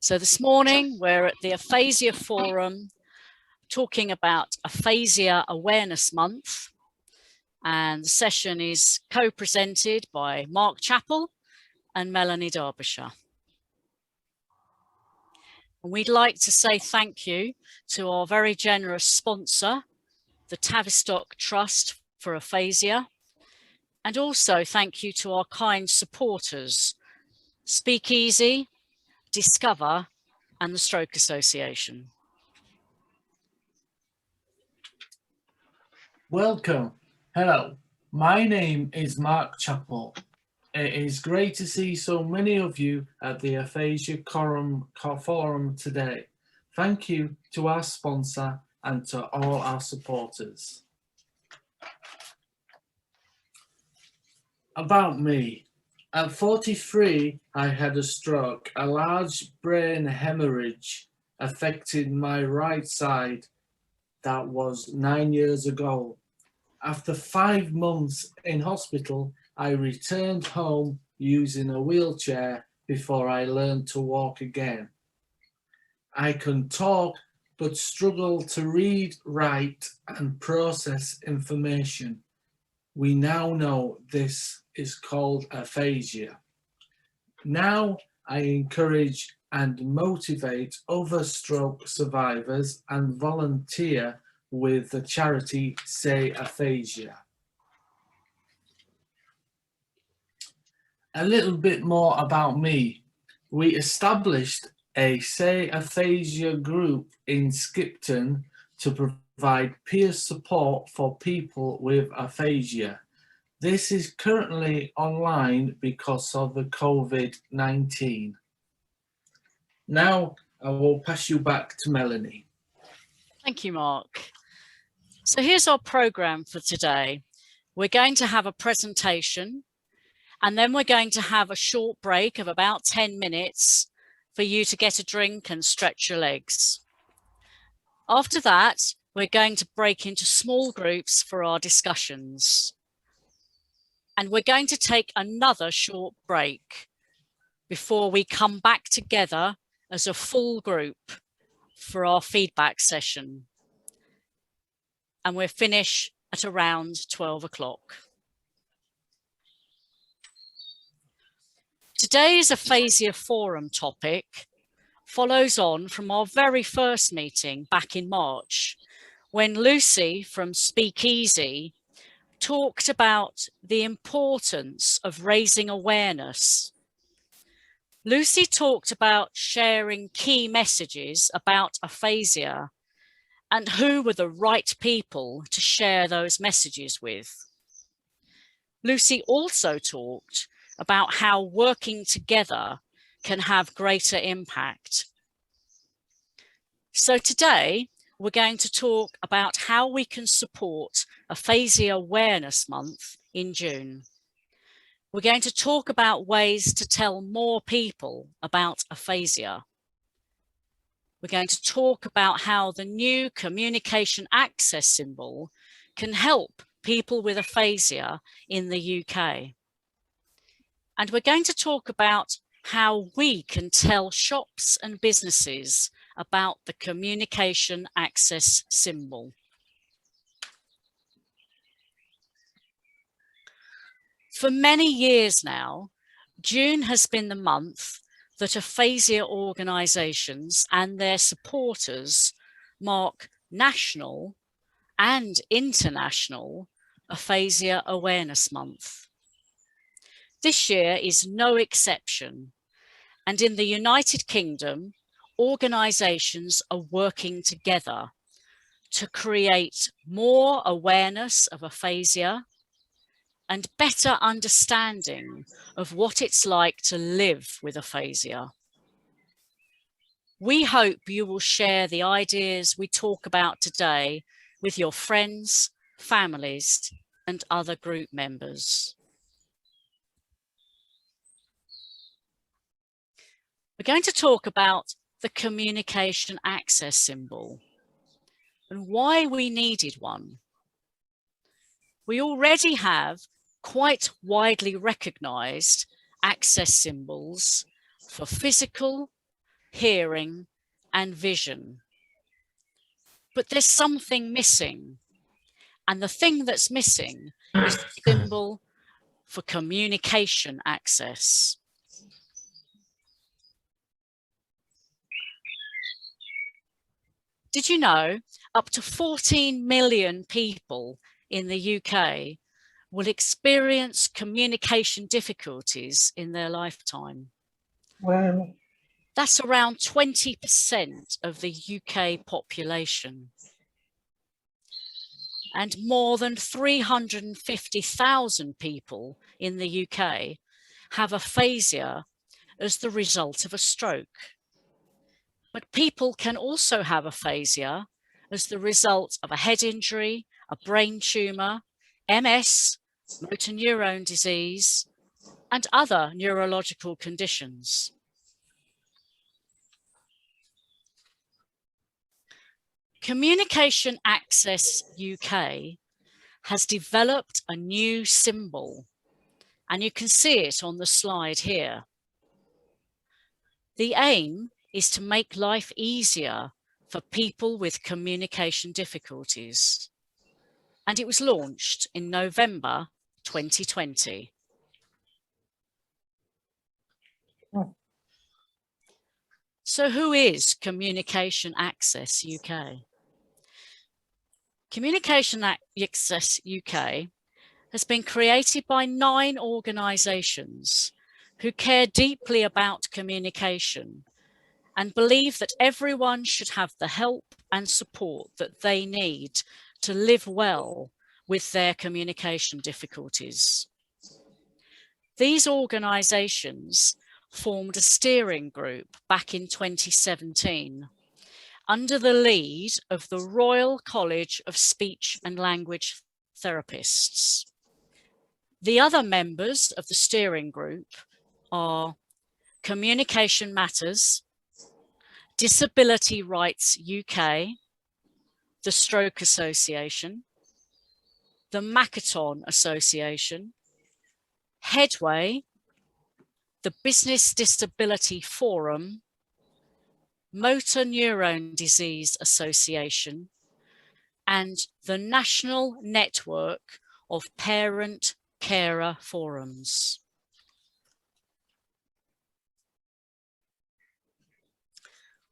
So this morning we're at the Aphasia Forum talking about Aphasia Awareness Month, and the session is co-presented by Mark Chappell and Melanie Derbyshire. And we'd like to say thank you to our very generous sponsor, the Tavistock Trust for Aphasia, and also thank you to our kind supporters, Speakeasy, Discover, and the Stroke Association. Welcome. Hello, my name is Mark Chappell. It is great to see so many of you at the Aphasia Forum today. Thank you to our sponsor and to all our supporters. About me. At 43, I had a stroke. A large brain hemorrhage affected my right side. That was 9 years ago. After 5 months in hospital, I returned home using a wheelchair before I learned to walk again. I can talk but struggle to read, write, and process information. We now know this is called aphasia. Now I encourage and motivate other stroke survivors and volunteer with the charity Say Aphasia. A little bit more about me. We established a Say Aphasia group in Skipton to provide peer support for people with aphasia. This is currently online because of the COVID-19. Now I will pass you back to Melanie. Thank you, Mark. So here's our programme for today. We're going to have a presentation, and then we're going to have a short break of about 10 minutes for you to get a drink and stretch your legs. After that, we're going to break into small groups for our discussions. And we're going to take another short break before we come back together as a full group for our feedback session. And we'll finish at around 12 o'clock. Today's Aphasia Forum topic follows on from our very first meeting back in March, when Lucy from Speakeasy talked about the importance of raising awareness. Lucy talked about sharing key messages about aphasia and who were the right people to share those messages with. Lucy also talked about how working together can have greater impact. So today, we're going to talk about how we can support Aphasia Awareness Month in June. We're going to talk about ways to tell more people about aphasia. We're going to talk about how the new communication access symbol can help people with aphasia in the UK. And we're going to talk about how we can tell shops and businesses about the communication access symbol. For many years now, June has been the month that aphasia organisations and their supporters mark National and International Aphasia Awareness Month. This year is no exception, and in the United Kingdom, organisations are working together to create more awareness of aphasia and better understanding of what it's like to live with aphasia. We hope you will share the ideas we talk about today with your friends, families, and other group members. We're going to talk about the communication access symbol and why we needed one. We already have quite widely recognised access symbols for physical, hearing, and vision. But there's something missing. And the thing that's missing is the symbol for communication access. Did you know up to 14 million people in the UK will experience communication difficulties in their lifetime? Wow. That's around 20% of the UK population. And more than 350,000 people in the UK have aphasia as the result of a stroke. But people can also have aphasia as the result of a head injury, a brain tumour, MS, motor neurone disease, and other neurological conditions. Communication Access UK has developed a new symbol, and you can see it on the slide here. The aim is to make life easier for people with communication difficulties, and it was launched in November 2020. So who is Communication Access UK? Communication Access UK has been created by 9 organisations who care deeply about communication and believe that everyone should have the help and support that they need to live well with their communication difficulties. These organisations formed a steering group back in 2017 under the lead of the Royal College of Speech and Language Therapists. The other members of the steering group are Communication Matters, Disability Rights UK, the Stroke Association, the Makaton Association, Headway, the Business Disability Forum, Motor Neurone Disease Association, and the National Network of Parent Carer Forums.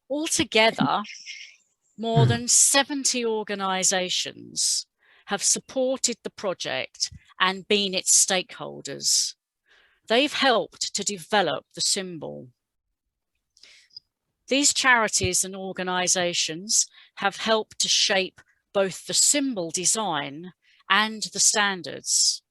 Altogether, more than 70 organisations have supported the project and been its stakeholders. They've helped to develop the symbol. These charities and organisations have helped to shape both the symbol design and the standards.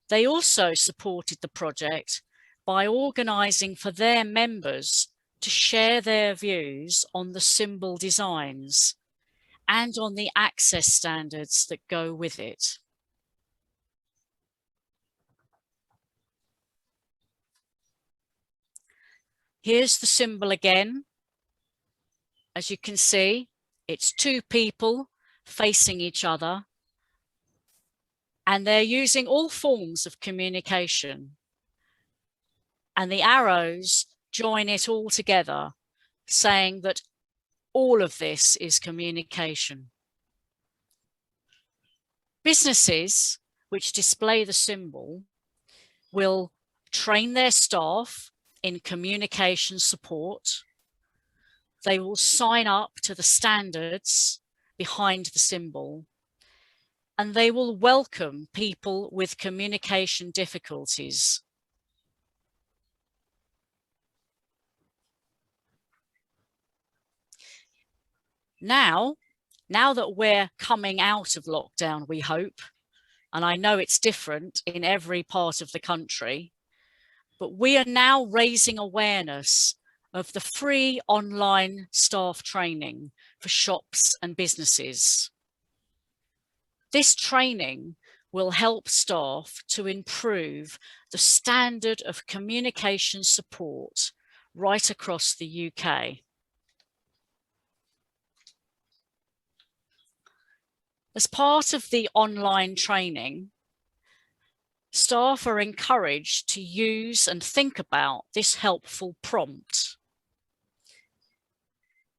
They also supported the project by organising for their members to share their views on the symbol designs and on the access standards that go with it. Here's the symbol again. As you can see, it's 2 people facing each other, and they're using all forms of communication. And the arrows join it all together, saying that all of this is communication. Businesses which display the symbol will train their staff in communication support. They will sign up to the standards behind the symbol, and they will welcome people with communication difficulties. Now that we're coming out of lockdown, we hope, and I know it's different in every part of the country, but we are now raising awareness of the free online staff training for shops and businesses. This training will help staff to improve the standard of communication support right across the UK. As part of the online training, staff are encouraged to use and think about this helpful prompt.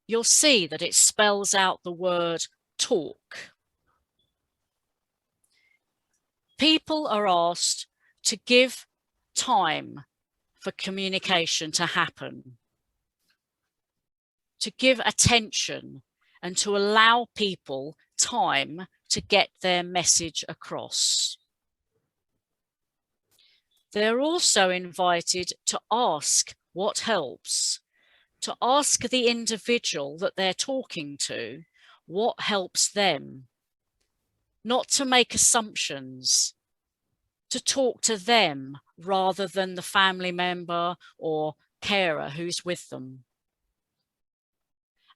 you'll see that it spells out the word talk. People are asked to give time for communication to happen, to give attention, and to allow people time to get their message across. They're also invited to ask what helps, to ask the individual that they're talking to what helps them, not to make assumptions, to talk to them rather than the family member or carer who's with them,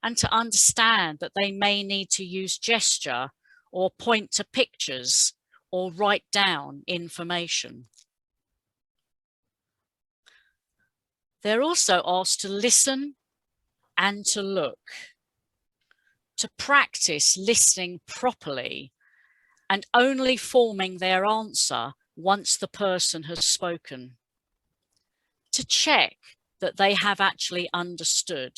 and to understand that they may need to use gesture or point to pictures or write down information. They're also asked to listen and to look, to practice listening properly and only forming their answer once the person has spoken, to check that they have actually understood,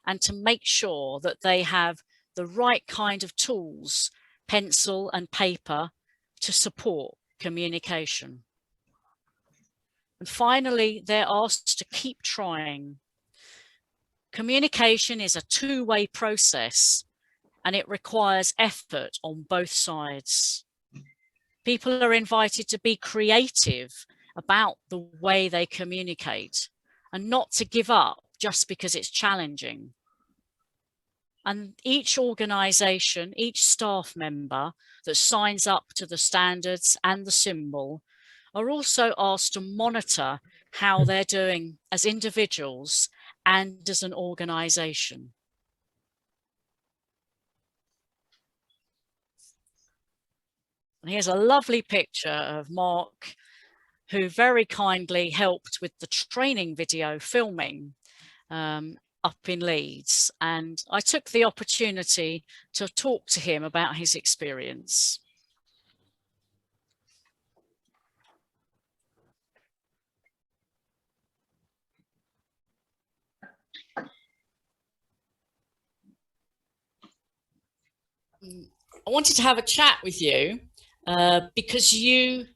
and to make sure that they have the right kind of tools, pencil and paper, to support communication. And finally, they're asked to keep trying. Communication is a two-way process, and it requires effort on both sides. People are invited to be creative about the way they communicate and not to give up just because it's challenging. And each organisation, each staff member that signs up to the standards and the symbol are also asked to monitor how they're doing as individuals and as an organisation. And here's a lovely picture of Mark, who very kindly helped with the training video filming up in Leeds. And I took the opportunity to talk to him about his experience. I wanted to have a chat with you because you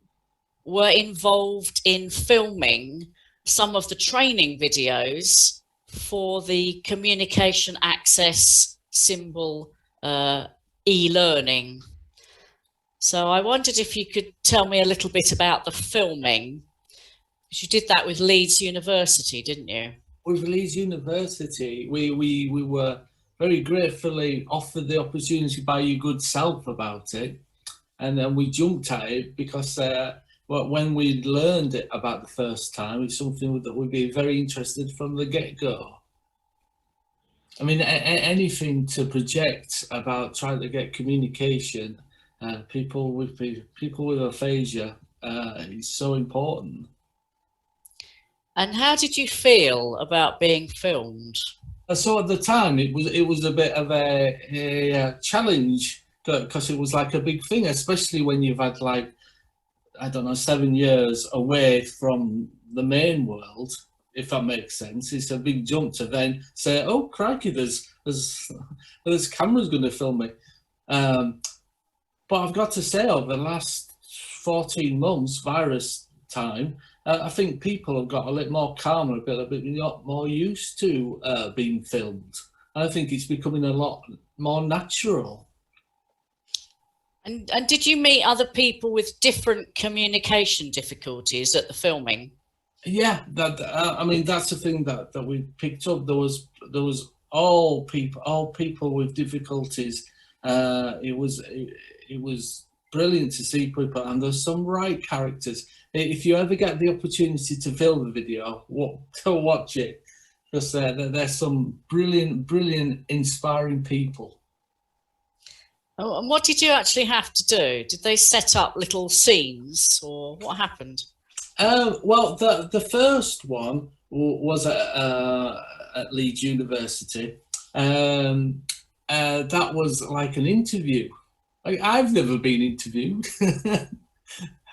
were involved in filming some of the training videos for the communication access symbol e-learning. So I wondered if you could tell me a little bit about the filming, because you did that with Leeds University, didn't you? With Leeds University, we were very gratefully offered the opportunity by your good self about it, and then we jumped at it because when we learned it about the first time, it's something that we'd be very interested from the get-go. I mean, anything to project about trying to get communication, people with aphasia, is so important. And how did you feel about being filmed? So at the time, it was a bit of a challenge, because it was like a big thing, especially when you've had, like, I don't know, 7 years away from the main world, if that makes sense. It's a big jump to then say, oh crikey, there's cameras going to film me. But I've got to say, over the last 14 months, virus time, I think people have got a little more calmer, a bit more used to being filmed. I think it's becoming a lot more natural. And did you meet other people with different communication difficulties at the filming? Yeah, I mean, that's the thing that we picked up. There was all people with difficulties. It was brilliant to see people, and there's some right characters. If you ever get the opportunity to film the video, go watch it, because there's some brilliant, inspiring people. Oh, and what did you actually have to do? Did they set up little scenes, or what happened? Well, the first one was at Leeds University. That was like an interview. I've never been interviewed.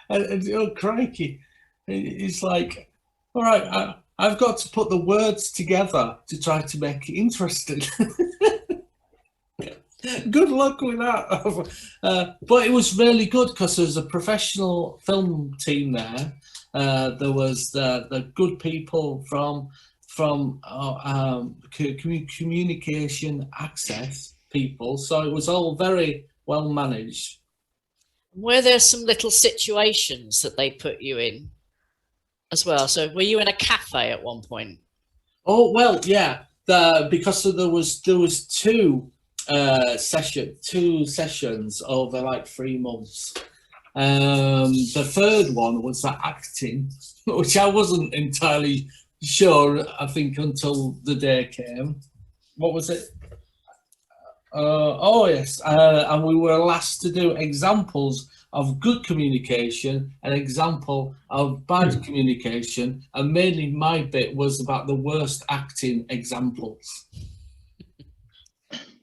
and, oh crikey, it's like, all right, I've got to put the words together to try to make it interesting. Good luck with that. But it was really good because there's a professional film team there. There was the good people from communication access people. So it was all very well managed. Were there some little situations that they put you in as well? So were you in a cafe at one point? Oh well, yeah. Because there was two sessions over like 3 months. The third one was the acting, which I wasn't entirely sure, I think, until the day came. What was it? Oh yes, and we were asked to do examples of good communication, an example of bad communication, and mainly my bit was about the worst acting examples.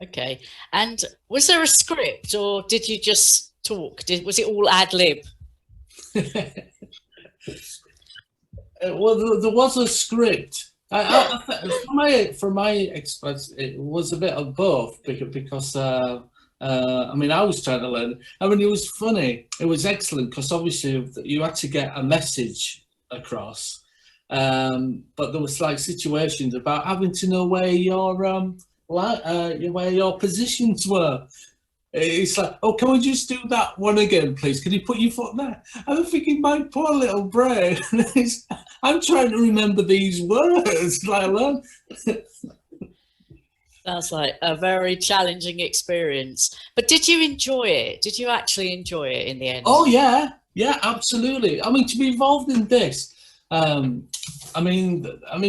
Okay. And was there a script, or did you just talk? Was it all ad lib? Well, there was a script. From my experience, it was a bit of both because I mean, I was trying to learn. I mean, it was funny. It was excellent because obviously you had to get a message across, but there was like situations about having to know where where your positions were. It's like, oh, can we just do that one again, please? Can you put your foot there? I'm thinking, my poor little brain. I'm trying to remember these words, let alone. Sounds like a very challenging experience. But did you enjoy it? Did you actually enjoy it in the end? Oh yeah, yeah, absolutely. I mean, to be involved in this, I mean,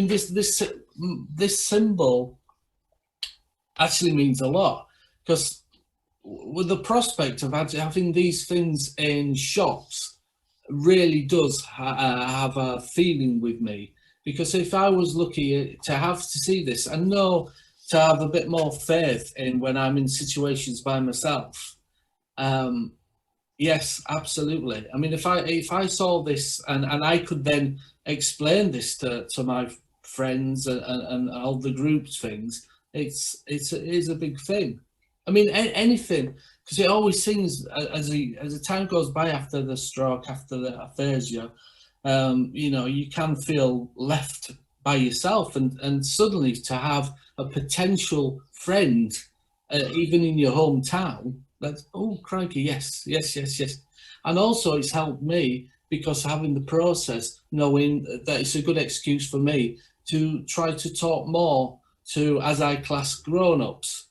this symbol actually means a lot because with the prospect of having these things in shops really does have a feeling with me, because if I was lucky to have to see this and know to have a bit more faith in when I'm in situations by myself, yes, absolutely. I mean, if I saw this and I could then explain this to my friends and all the groups things, it is a big thing. I mean, anything, because it always seems as the time goes by after the stroke, after the aphasia, you know, you can feel left by yourself, and suddenly to have a potential friend, even in your hometown, that's, oh crikey, yes, yes, yes, yes. And also it's helped me because having the process, knowing that it's a good excuse for me to try to talk more to, as I class, grown-ups.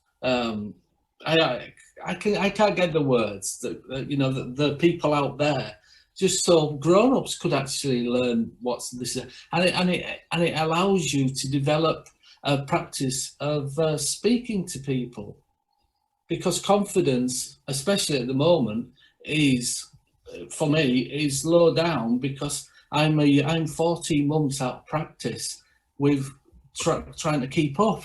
I can't get the words that you know, the people out there, just so grown-ups could actually learn what's this, and it allows you to develop a practice of speaking to people, because confidence, especially at the moment, is, for me, is low down because I'm 14 months out of practice with trying to keep up.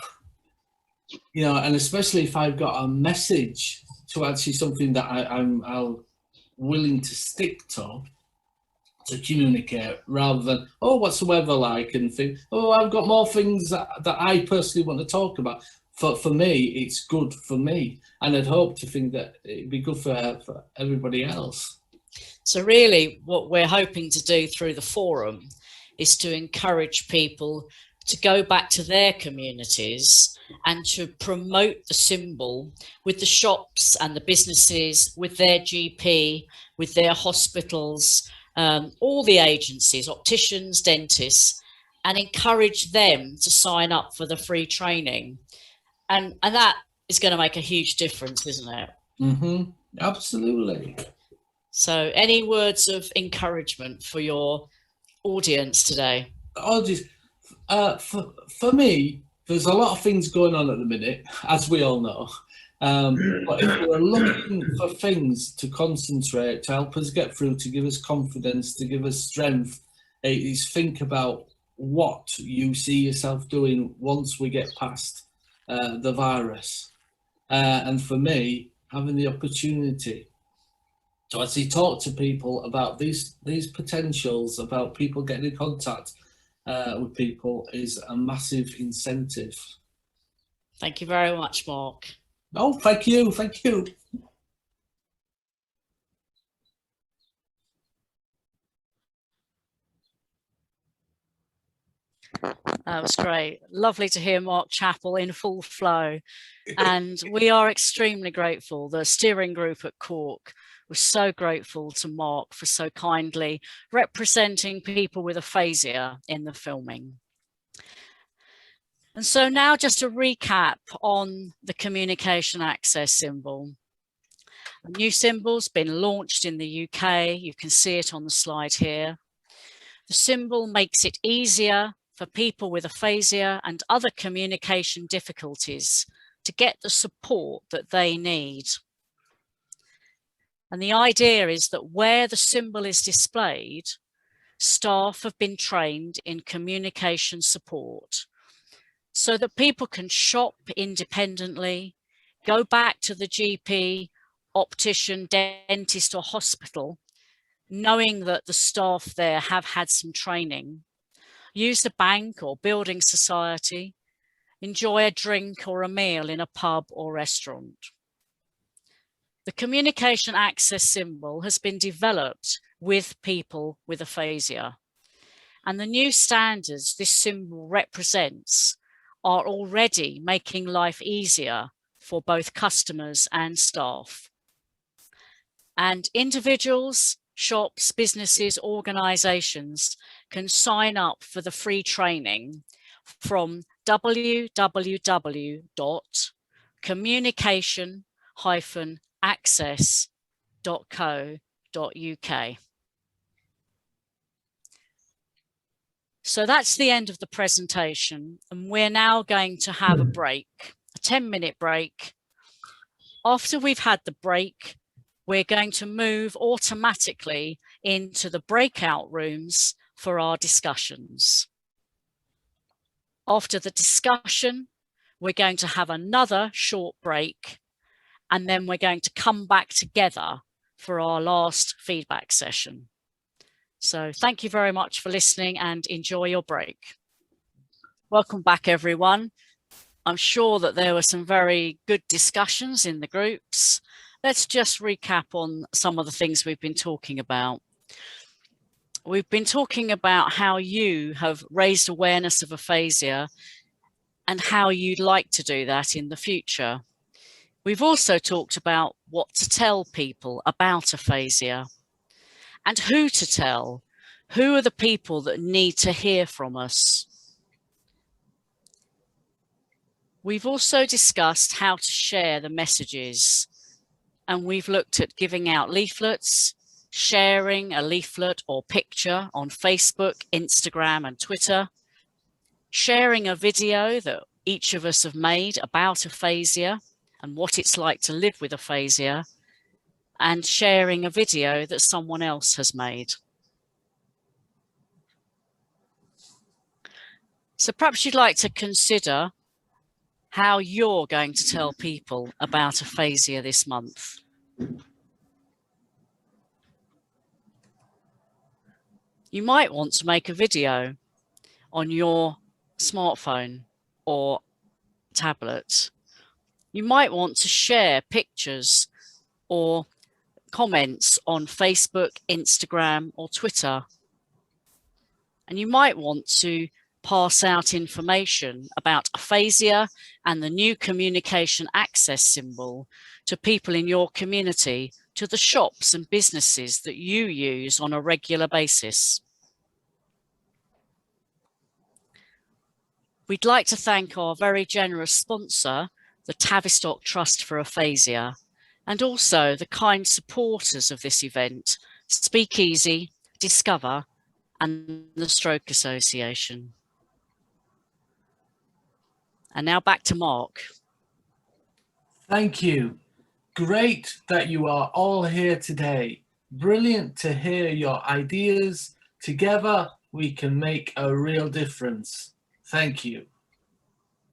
You know, and especially if I've got a message to actually something that I'm willing to stick to communicate, rather than, oh, what's the weather like, and think, oh, I've got more things that I personally want to talk about. For me, it's good for me, and I'd hope to think that it'd be good for everybody else. So really what we're hoping to do through the forum is to encourage people to go back to their communities and to promote the symbol with the shops and the businesses, with their GP, with their hospitals, all the agencies, opticians, dentists, and encourage them to sign up for the free training. And that is going to make a huge difference, isn't it? Mm-hmm. Absolutely. So any words of encouragement for your audience today? For me, there's a lot of things going on at the minute, as we all know. But if we're looking for things to concentrate, to help us get through, to give us confidence, to give us strength, is think about what you see yourself doing once we get past the virus. And for me, having the opportunity to actually talk to people about these potentials, about people getting in contact, with people is a massive incentive. Thank you very much, Mark. Oh, thank you, thank you. That was great. Lovely to hear Mark Chappell in full flow. And we are extremely grateful. The steering group at Cork was so grateful to Mark for so kindly representing people with aphasia in the filming. And so now just a recap on the communication access symbol. A new symbol's been launched in the UK. You can see it on the slide here. The symbol makes it easier for people with aphasia and other communication difficulties to get the support that they need. And the idea is that where the symbol is displayed, staff have been trained in communication support so that people can shop independently, go back to the GP, optician, dentist or hospital, knowing that the staff there have had some training, use the bank or building society, enjoy a drink or a meal in a pub or restaurant. The communication access symbol has been developed with people with aphasia, and the new standards this symbol represents are already making life easier for both customers and staff. And individuals, shops, businesses, organisations can sign up for the free training from www.communication-access.co.uk. So that's the end of the presentation, and we're now going to have a break, a 10-minute break. After we've had the break, we're going to move automatically into the breakout rooms for our discussions. After the discussion, we're going to have another short break, and then we're going to come back together for our last feedback session. So thank you very much for listening and enjoy your break. Welcome back, everyone. I'm sure that there were some very good discussions in the groups. Let's just recap on some of the things we've been talking about. We've been talking about how you have raised awareness of aphasia and how you'd like to do that in the future. We've also talked about what to tell people about aphasia and who to tell. Who are the people that need to hear from us? We've also discussed how to share the messages, and we've looked at giving out leaflets, sharing a leaflet or picture on Facebook, Instagram, and Twitter, sharing a video that each of us have made about aphasia and what it's like to live with aphasia, and sharing a video that someone else has made. So perhaps you'd like to consider how you're going to tell people about aphasia this month. You might want to make a video on your smartphone or tablet. You might want to share pictures or comments on Facebook, Instagram, or Twitter. And you might want to pass out information about aphasia and the new communication access symbol to people in your community, to the shops and businesses that you use on a regular basis. We'd like to thank our very generous sponsor, the Tavistock Trust for Aphasia, and also the kind supporters of this event, Speakeasy, Discover, and the Stroke Association. And now back to Mark. Thank you. Great that you are all here today. Brilliant to hear your ideas. Together, we can make a real difference. Thank you.